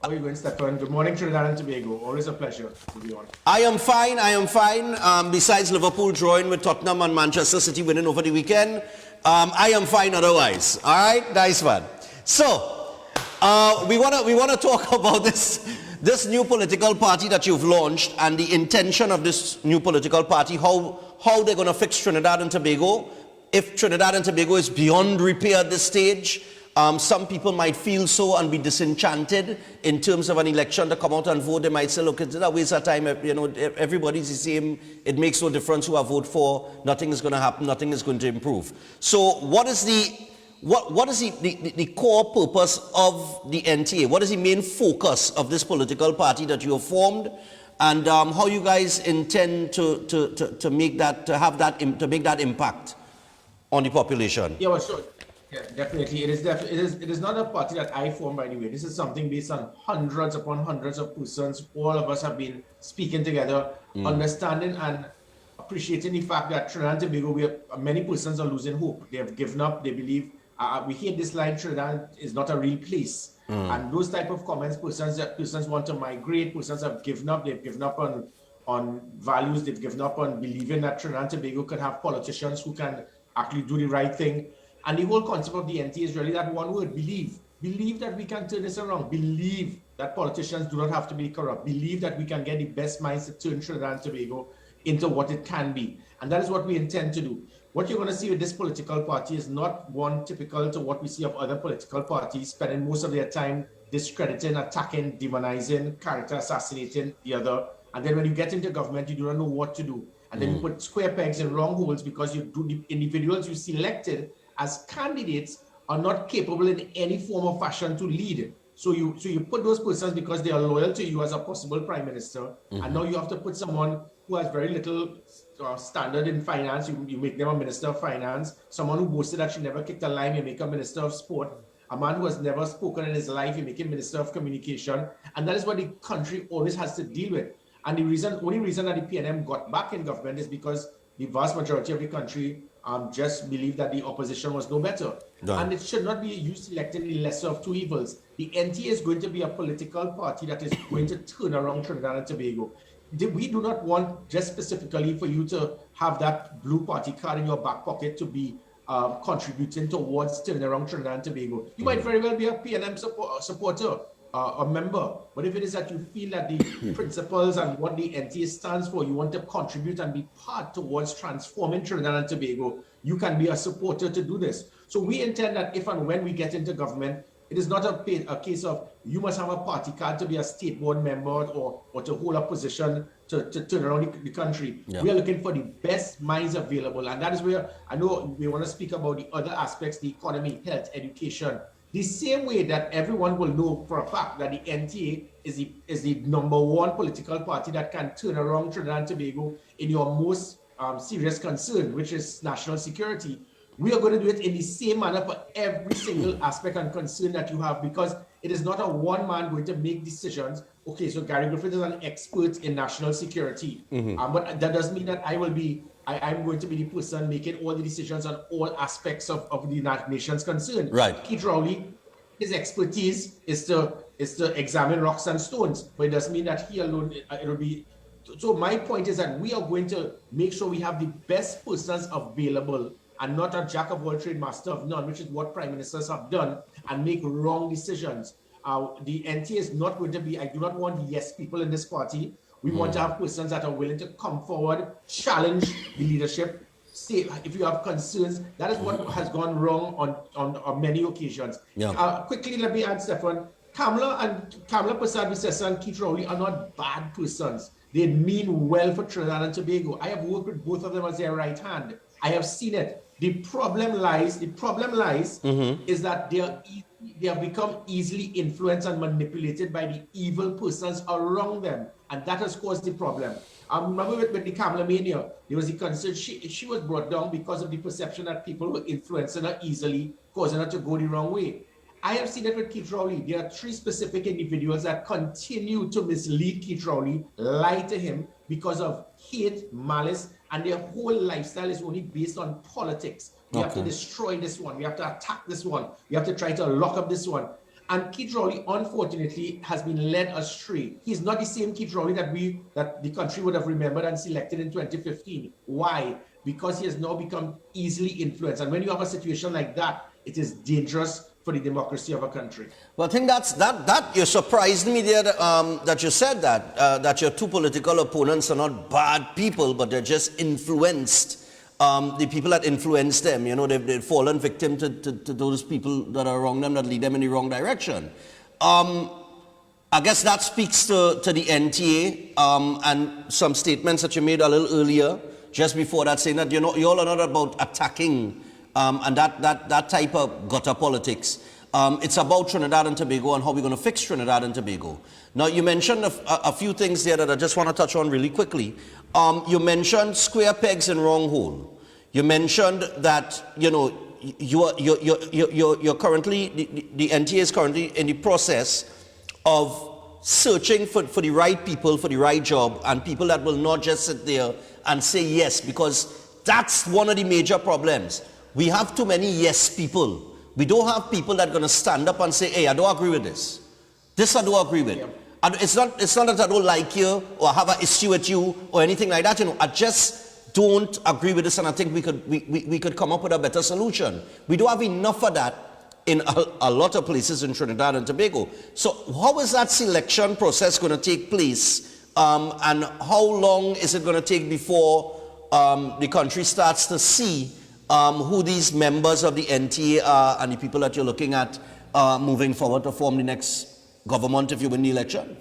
How are you going, Stefan? Good morning, Trinidad and Tobago. Always a pleasure to be on. I am fine. Besides Liverpool drawing with Tottenham and Manchester City winning over the weekend, I am fine otherwise. All right, nice one. So, we wanna talk about this new political party that you've launched and the intention of this new political party. How they're gonna fix Trinidad and Tobago. If Trinidad and Tobago is beyond repair at this stage. Some people might feel so and be disenchanted in terms of an election to come out and vote. They might say, look, it's a waste of time. You know, everybody's the same. It makes no difference who I vote for. Nothing is going to happen. Nothing is going to improve. So what is the core purpose of the NTA? What is the main focus of this political party that you have formed? And how you guys intend to make that impact on the population? Yeah, well, sure. Yeah, definitely. It is not a party that I formed, by the way. This is something based on hundreds upon hundreds of persons. All of us have been speaking together, understanding and appreciating the fact that Trinidad and Tobago, many persons are losing hope. They have given up. They believe, we hate this line, Trinidad is not a real place. And those type of comments, persons want to migrate, persons have given up. They've given up on values. They've given up on believing that Trinidad and Tobago could have politicians who can actually do the right thing. And the whole concept of the NT is really that one word, believe. Believe that we can turn this around. Believe that politicians do not have to be corrupt. Believe that we can get the best minds to turn Trinidad and Tobago into what it can be. And that is what we intend to do. What you're going to see with this political party is not one typical to what we see of other political parties, spending most of their time discrediting, attacking, demonizing, character assassinating the other. And then when you get into government, you do not know what to do. And then you put square pegs in wrong holes because you do the individuals you selected as candidates are not capable in any form or fashion to lead. So you put those persons because they are loyal to you as a possible prime minister, and now you have to put someone who has very little standard in finance. You make them a minister of finance. Someone who boasted that she never kicked a lime, you make a minister of sport. A man who has never spoken in his life, you make him minister of communication. And that is what the country always has to deal with. And the only reason that the PNM got back in government is because the vast majority of the country just believed that the opposition was no better. Done. And it should not be you selecting the lesser of two evils. The NTA is going to be a political party that is going to turn around Trinidad and Tobago. We do not want just specifically for you to have that blue party card in your back pocket to be contributing towards turning around Trinidad and Tobago. You might very well be a PNM supporter, a member, but if it is that you feel that the principles and what the NTA stands for, you want to contribute and be part towards transforming Trinidad and Tobago, you can be a supporter to do this. So we intend that if and when we get into government, it is not a case of you must have a party card to be a state board member or to hold a position to turn around the country. Yeah. We are looking for the best minds available. And that is where I know we want to speak about the other aspects, the economy, health, education. The same way that everyone will know for a fact that the NTA is the number one political party that can turn around Trinidad and Tobago in your most serious concern, which is national security. We are going to do it in the same manner for every single aspect and concern that you have, because it is not a one man going to make decisions. Okay, so Gary Griffith is an expert in national security, but that doesn't mean that I'm going to be the person making all the decisions on all aspects of the nation's concern. Right. Keith Rowley, his expertise is to examine rocks and stones, but it doesn't mean that he alone, it'll be. So my point is that we are going to make sure we have the best persons available and not a jack of all trade, master of none, which is what prime ministers have done, and make wrong decisions. The NTA is not going to be, I do not want yes people in this party. We want to have persons that are willing to come forward, challenge the leadership, say if you have concerns. That is what has gone wrong on many occasions. Yeah. Quickly, let me add, Stefan, Kamala Prasad Visesa and Keith Rowley are not bad persons. They mean well for Trinidad and Tobago. I have worked with both of them as their right hand. I have seen it. The problem lies is that they have become easily influenced and manipulated by the evil persons around them. And that has caused the problem. Remember with the Kamala Mania, there was the concern, she was brought down because of the perception that people were influencing her easily, causing her to go the wrong way. I have seen it with Keith Rowley. There are 3 specific individuals that continue to mislead Keith Rowley, lie to him because of hate, malice, and their whole lifestyle is only based on politics. We have to destroy this one. We have to attack this one. We have to try to lock up this one. And Keith Rowley, unfortunately, has been led astray. He's not the same Keith Rowley that the country would have remembered and selected in 2015. Why? Because he has now become easily influenced. And when you have a situation like that, it is dangerous for the democracy of a country. Well, I think that you surprised me there that you said that your two political opponents are not bad people, but they're just influenced. The people that influence them, they've fallen victim to those people that are wrong them, that lead them in the wrong direction. I guess that speaks to the NTA and some statements that you made a little earlier, just before that, saying that you all are not about attacking and that type of gutter politics. It's about Trinidad and Tobago and how we're going to fix Trinidad and Tobago. Now, you mentioned a few things there that I just want to touch on really quickly. You mentioned square pegs and wrong hole. You mentioned that, you're currently, the NTA is currently in the process of searching for the right people, for the right job, and people that will not just sit there and say yes, because that's one of the major problems. We have too many yes people. We don't have people that are going to stand up and say, hey, I don't agree with this. This I don't agree with. Yeah. And it's not that I don't like you or have an issue with you or anything like that. I just don't agree with this, and I think we could come up with a better solution. We don't have enough of that in a lot of places in Trinidad and Tobago. So how is that selection process going to take place? And how long is it going to take before the country starts to see who these members of the NTA are and the people that you're looking at moving forward to form the next government if you win the election?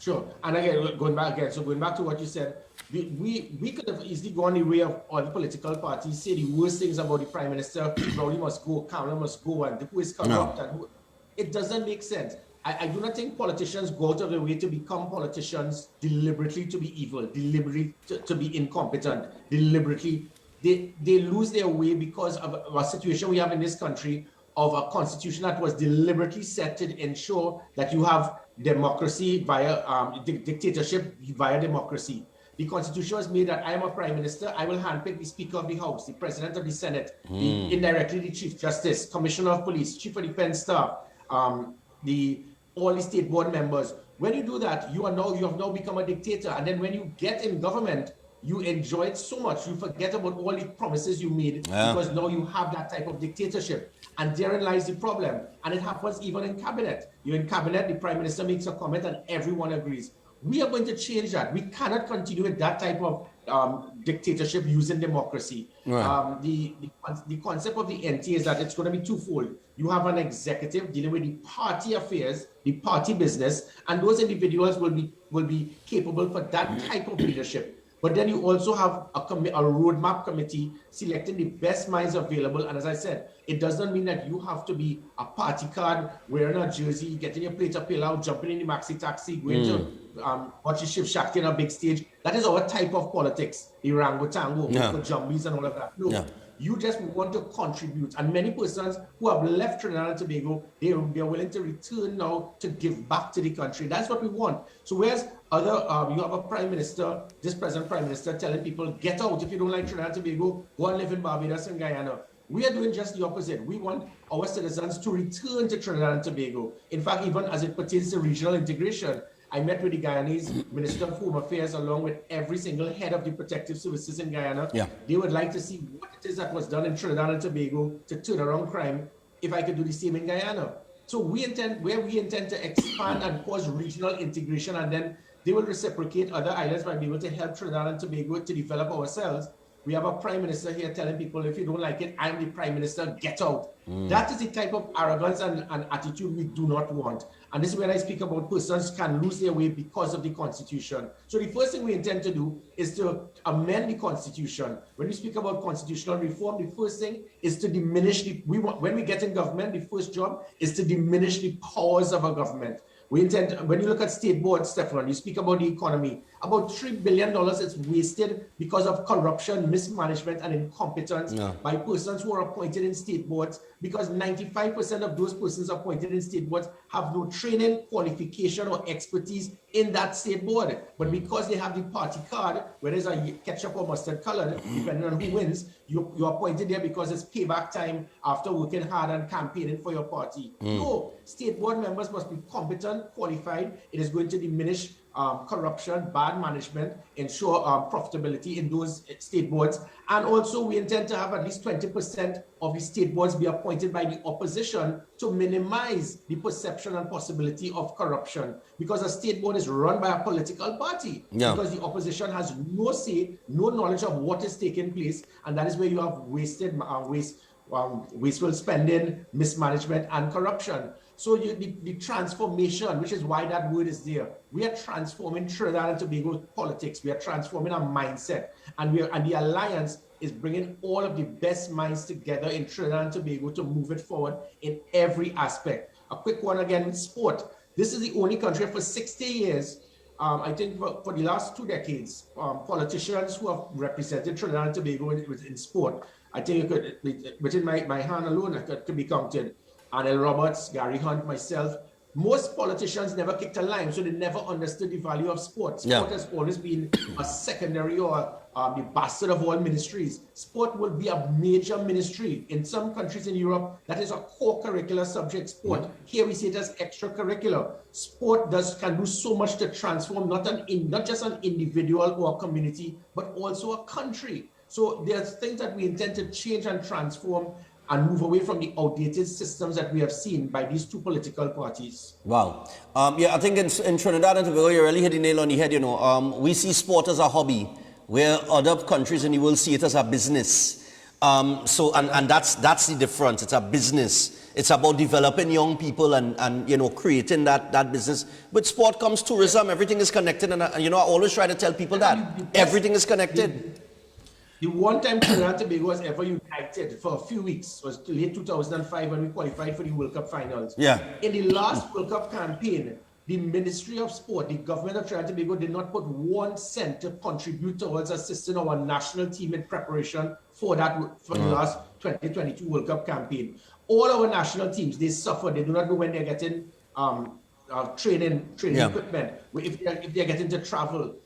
Sure. And again, going back to what you said, we could have easily gone the way of all the political parties, say the worst things about the Prime Minister, Rowley must go, Kamala must go, and who is corrupt. No. And who, it doesn't make sense. I do not think politicians go out of their way to become politicians deliberately to be evil, deliberately to be incompetent, deliberately. They lose their way because of a situation we have in this country of a constitution that was deliberately set to ensure that you have democracy via dictatorship via democracy. The constitution was made that I am a prime minister, I will handpick the speaker of the house, the president of the senate, indirectly the chief justice, commissioner of police, chief of defense staff, all the state board members. When you do that, you have now become a dictator. And then when you get in government, you enjoy it so much, you forget about all the promises you made because now you have that type of dictatorship. And therein lies the problem. And it happens even in cabinet. You're in cabinet, the prime minister makes a comment and everyone agrees. We are going to change that. We cannot continue with that type of dictatorship using democracy. Right. The concept of the NTA is that it's going to be twofold. You have an executive dealing with the party affairs, the party business, and those individuals will be capable for that type of leadership. But then you also have a roadmap committee selecting the best minds available. And as I said, it doesn't mean that you have to be a party card, wearing a jersey, getting your plate of pill out, jumping in the maxi taxi, going to watch the Shiv Shakti on a big stage. That is our type of politics, the Rango Tango, Jumbies and all of that. No, you just want to contribute. And many persons who have left Trinidad and Tobago, they are willing to return now to give back to the country. That's what we want. So whereas you have a prime minister, this present prime minister, telling people, get out if you don't like Trinidad and Tobago, go and live in Barbados and Guyana. We are doing just the opposite. We want our citizens to return to Trinidad and Tobago. In fact, even as it pertains to regional integration, I met with the Guyanese Minister of Home Affairs along with every single head of the protective services in Guyana. Yeah. They would like to see what it is that was done in Trinidad and Tobago to turn around crime if I could do the same in Guyana. So we intend to expand and cause regional integration, and then they will reciprocate other islands by being able to help Trinidad and Tobago to develop ourselves. We have a prime minister here telling people, if you don't like it, I'm the prime minister, get out. That is the type of arrogance and attitude we do not want. And this is when I speak about persons can lose their way because of the constitution. So the first thing we intend to do is to amend the constitution. When we speak about constitutional reform, the first thing is to diminish when we get in government, the first job is to diminish the powers of a government. We intend, when you look at state boards, Stefan, you speak about the economy. about $3 billion is wasted because of corruption, mismanagement, and incompetence by persons who are appointed in state boards, because 95% of those persons appointed in state boards have no training, qualification, or expertise in that state board. But because they have the party card, whether it's a ketchup or mustard color, depending on who wins, you're appointed there because it's payback time after working hard and campaigning for your party. No, state board members must be competent, qualified. It is going to diminish corruption, bad management, ensure profitability in those state boards. And also we intend to have at least 20% of the state boards be appointed by the opposition to minimize the perception and possibility of corruption, because a state board is run by a political party, because the opposition has no say, no knowledge of what is taking place, and that is where you have wasteful spending, mismanagement, and corruption. So the transformation, which is why that word is there, we are transforming Trinidad and Tobago politics. We are transforming our mindset, and the alliance is bringing all of the best minds together in Trinidad and Tobago to move it forward in every aspect. A quick one again with sport. This is the only country for 60 years, I think for the last 2 decades, politicians who have represented Trinidad and Tobago in sport. I think it could, within my hand alone, it could be counted. Anel Roberts, Gary Hunt, myself. Most politicians never kicked a lime, so they never understood the value of sport. Sport has always been a secondary or the bastard of all ministries. Sport will be a major ministry. In some countries in Europe, that is a core curricular subject, sport. Here we see it as extracurricular. Sport can do so much to transform not just an individual or a community, but also a country. So there's things that we intend to change and transform and move away from the outdated systems that we have seen by these two political parties. Wow. I think in Trinidad and Tobago, you really hit the nail on the head, we see sport as a hobby, where other countries in the world see it as a business. And that's the difference. It's a business. It's about developing young people and creating that business. With sport comes tourism. Everything is connected. And I always try to tell people that everything is connected. The one time Trinidad and Tobago was ever united for a few weeks was late 2005 when we qualified for the World Cup finals. Yeah. In the last World Cup campaign, the Ministry of Sport, the government of Trinidad and Tobago did not put 1 cent to contribute towards assisting our national team in preparation for the last 2022 World Cup campaign. All our national teams, they suffer. They do not know when they're getting training equipment, if they're getting to travel.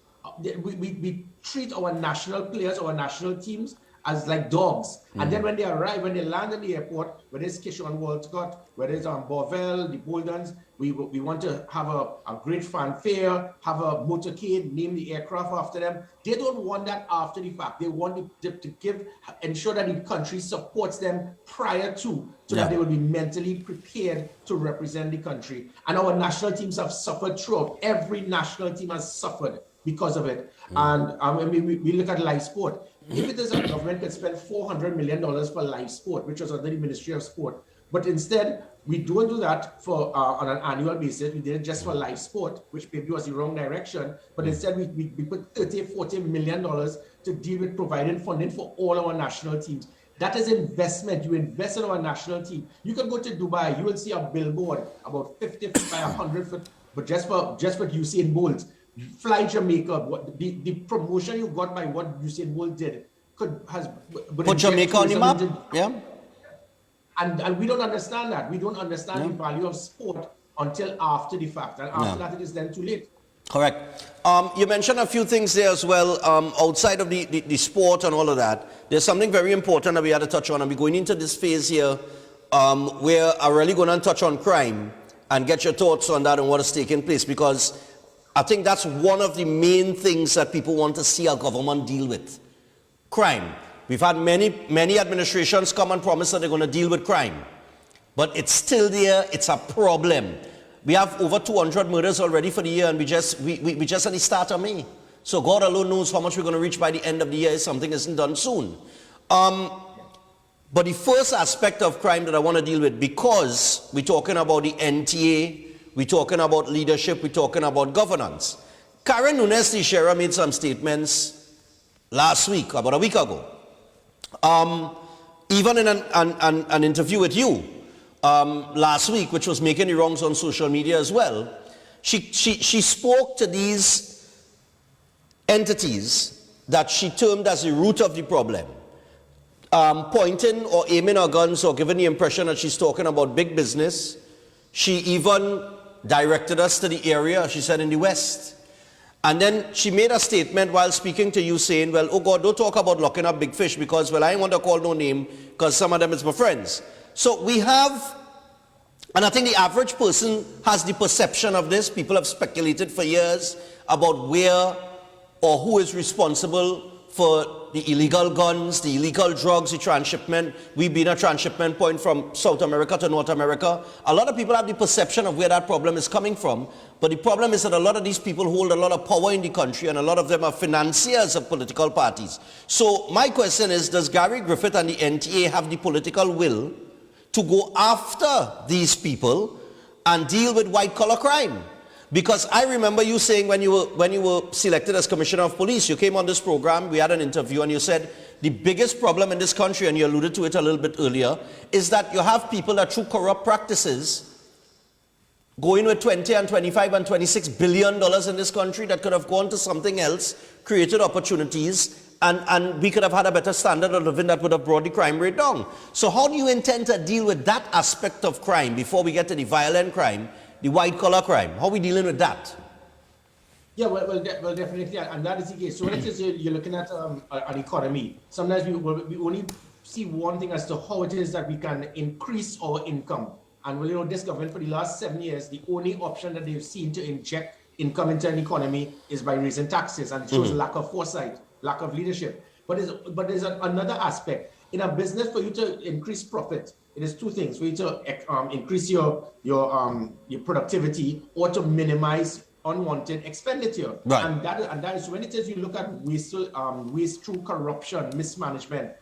We treat our national players, our national teams, as like dogs. And then when they arrive, when they land in the airport, whether it's Kishon Walcott, whether it's Borvel, the Boldens, we want to have a great fanfare, have a motorcade, name the aircraft after them. They don't want that after the fact. They want to ensure that the country supports them prior to, so that they will be mentally prepared to represent the country. And our national teams have suffered throughout. Every national team has suffered because of it. And we look at live sport. If it is a government could spend $400 million for live sport, which was under the Ministry of Sport, but instead we don't do that for on an annual basis. We did it just for live sport, which maybe was the wrong direction. But instead we put $40 million to deal with providing funding for all our national teams. That is investment. You invest in our national team. You can go to Dubai, you will see a billboard about 50 by 100 foot, but just for Usain Bolt. Fly Jamaica, the promotion you got by what Usain Bolt did put Jamaica on the map. And we don't understand that. We don't understand the value of sport until after the fact, and after that it is then too late. Correct. You mentioned a few things there as well, outside of the sport and all of that. There's something very important that we had to touch on, and we're going into this phase here where I'm really going to touch on crime and get your thoughts on that and what is taking place, because I think that's one of the main things that people want to see our government deal with. Crime. We've had many administrations come and promise that they're going to deal with crime. But it's still there. It's a problem. We have over 200 murders already for the year, and we just at the start of May. So God alone knows how much we're going to reach by the end of the year if something isn't done soon. But the first aspect of crime that I want to deal with, because we're talking about the NTA, we're talking about leadership, we're talking about governance. Karen Nunes Teixeira made some statements last week, about a week ago. Even in an interview with you last week, which was making the rounds on social media as well, she spoke to these entities that she termed as the root of the problem, pointing or aiming her guns or giving the impression that she's talking about big business. She even directed us to the area, she said, in the West. And then she made a statement while speaking to you saying, well, oh God, don't talk about locking up big fish because, well, I ain't want to call no name because some of them is my friends. So we have, and I think the average person has the perception of this. People have speculated for years about where or who is responsible for the illegal guns, the illegal drugs, the transshipment. We've been a transshipment point from South America to North America. A lot of people have the perception of where that problem is coming from. But the problem is that a lot of these people hold a lot of power in the country, and a lot of them are financiers of political parties. So my question is, does Gary Griffith and the NTA have the political will to go after these people and deal with white-collar crime? Because I remember you saying when you were selected as Commissioner of Police, you came on this program, we had an interview, and you said the biggest problem in this country, and you alluded to it a little bit earlier, is that you have people that through corrupt practices go in with 20 and 25 and 26 billion dollars in this country that could have gone to something else, created opportunities, and we could have had a better standard of living that would have brought the crime rate down. So how do you intend to deal with that aspect of crime before we get to the violent crime, the white-collar crime? How are we dealing with that? Yeah, well, definitely, and that is the case. So when it is you're looking at an economy, sometimes we only see one thing as to how it is that we can increase our income. And well, you know, this government for the last 7 years, the only option that they've seen to inject income into an economy is by raising taxes, and it shows lack of foresight, lack of leadership. But there's another aspect. In a business, for you to increase profit, it is two things: for you to increase your productivity or to minimize unwanted expenditure. Right. And that is when it is you look at waste through corruption, mismanagement,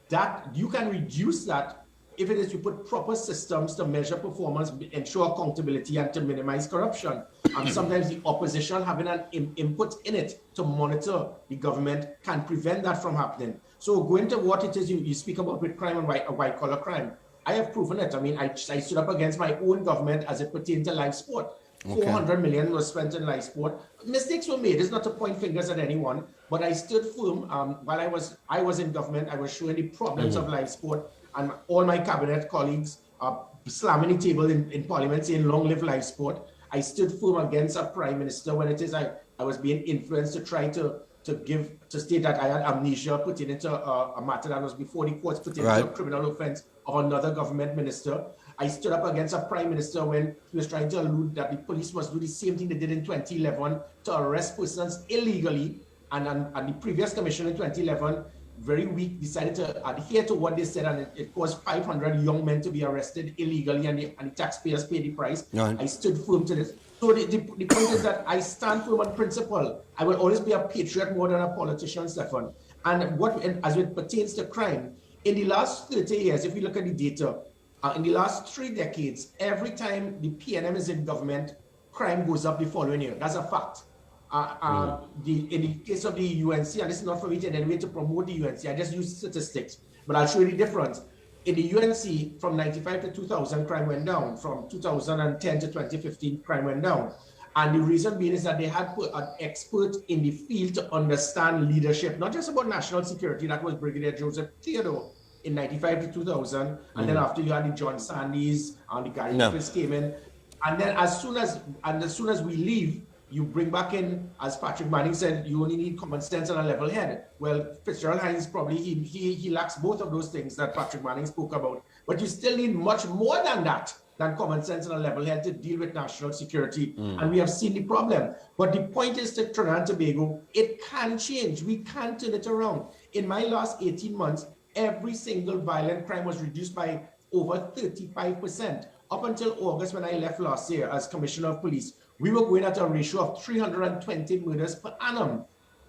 that you can reduce that if it is you put proper systems to measure performance, ensure accountability, and to minimize corruption. And sometimes the opposition having an input in it to monitor the government can prevent that from happening. So going to what it is you speak about with crime and white-collar crime, I have proven it. I mean, I stood up against my own government as it pertained to live sport. Okay. 400 million was spent in live sport. Mistakes were made. It's not to point fingers at anyone, but I stood firm. While I was in government, I was showing the problems of live sport, and all my cabinet colleagues are slamming the table in Parliament saying, long live live sport. I stood firm against a prime minister when it is I was being influenced to try to state that I had amnesia, putting into a matter that was before the courts, put into a criminal offense of another government minister. I stood up against a prime minister when he was trying to allude that the police must do the same thing they did in 2011 to arrest persons illegally. And the previous commission in 2011, very weak, decided to adhere to what they said, and it caused 500 young men to be arrested illegally, and the taxpayers paid the price. Right. I stood firm to this. So the point is that I stand firm on principle. I will always be a patriot more than a politician, Stefan. And as it pertains to crime, in the last 30 years, if we look at the data, in the last 3 decades, every time the PNM is in government, crime goes up the following year. That's a fact. In the case of the UNC, and this is not for me in any way to promote the UNC, I just use statistics, but I'll show you the difference. In the UNC, from 95 to 2000, crime went down. From 2010 to 2015, crime went down. And the reason being is that they had put an expert in the field to understand leadership, not just about national security. That was Brigadier Joseph Theodore in 95 to 2000. And then after you had the John Sandys and the Gary Griffiths came in. And then as soon as we leave, you bring back in, as Patrick Manning said, you only need common sense and a level head. Well, Fitzgerald Hines probably, he lacks both of those things that Patrick Manning spoke about. But you still need much more than that, than common sense and a level head to deal with national security. And we have seen the problem. But the point is to Trinidad and Tobago, it can change. We can turn it around. In my last 18 months, every single violent crime was reduced by over 35%. Up until August, when I left last year as Commissioner of Police, we were going at a ratio of 320 murders per annum.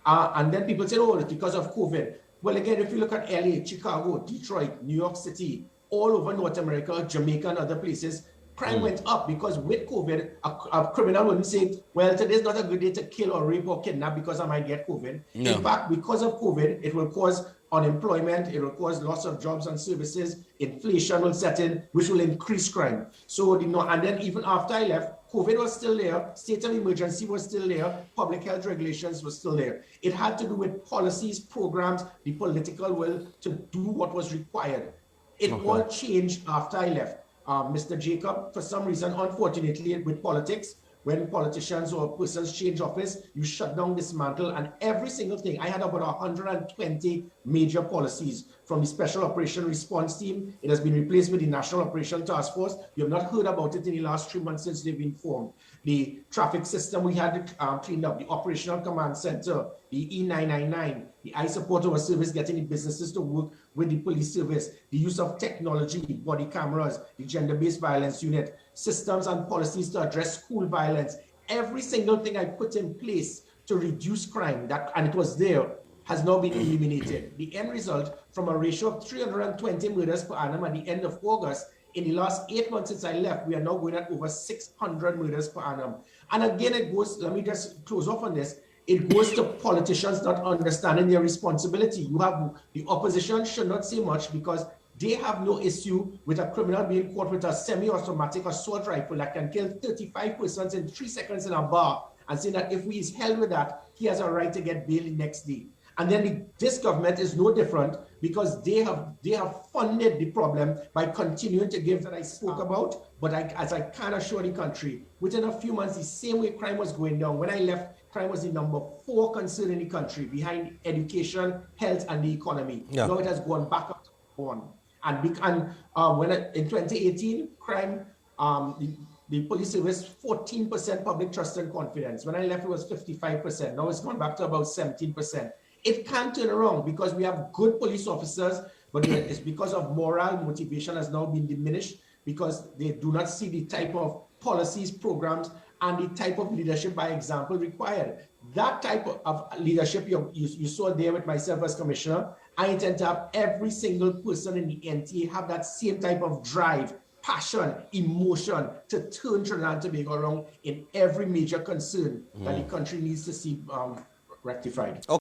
And then people said, oh, it's because of COVID. Well, again, if you look at LA, Chicago, Detroit, New York City, all over North America, Jamaica and other places, crime went up because with COVID, a criminal wouldn't say, well, today's not a good day to kill or rape or kidnap because I might get COVID. No. In fact, because of COVID, it will cause unemployment, it will cause loss of jobs and services, inflation will set in, which will increase crime. So, and then even after I left, COVID was still there, state of emergency was still there, public health regulations were still there. It had to do with policies, programs, the political will to do what was required. It all changed after I left. Mr. Jacob, for some reason, unfortunately, with politics, when politicians or persons change office, you shut down, dismantle, and every single thing. I had about 120 major policies from the Special Operation Response Team. It has been replaced with the National Operation Task Force. You have not heard about it in the last 3 months since they've been formed. The traffic system we had cleaned up, the Operational Command Center, the E999, the I-Support Our Service, getting the businesses to work with the police service, the use of technology, body cameras, the gender-based violence unit, systems and policies to address school violence. Every single thing I put in place to reduce crime, and it was there, has now been eliminated. The end result, from a ratio of 320 murders per annum at the end of August, in the last 8 months since I left, we are now going at over 600 murders per annum. And again, it goes, let me just close off on this, it goes to politicians not understanding their responsibility. You have, the opposition should not say much because they have no issue with a criminal being caught with a semi-automatic assault rifle that can kill 35 persons in 3 seconds in a bar, and saying that if he is held with that, he has a right to get bail the next day. And then this government is no different because they have funded the problem by continuing to give that I spoke about. But as I can assure the country, within a few months, the same way crime was going down. When I left, crime was the number 4 concern in the country, behind education, health, and the economy. Yeah. Now it has gone back up to 1. And when in 2018, crime, the police service, 14% public trust and confidence. When I left, it was 55%. Now it's gone back to about 17%. It can't turn around because we have good police officers, but it's because of moral motivation has now been diminished because they do not see the type of policies, programs, and the type of leadership by example required. That type of leadership you saw there with myself as commissioner, I intend to have every single person in the NTA have that same type of drive, passion, emotion to turn Trinidad and Tobago around in every major concern that the country needs to see rectified.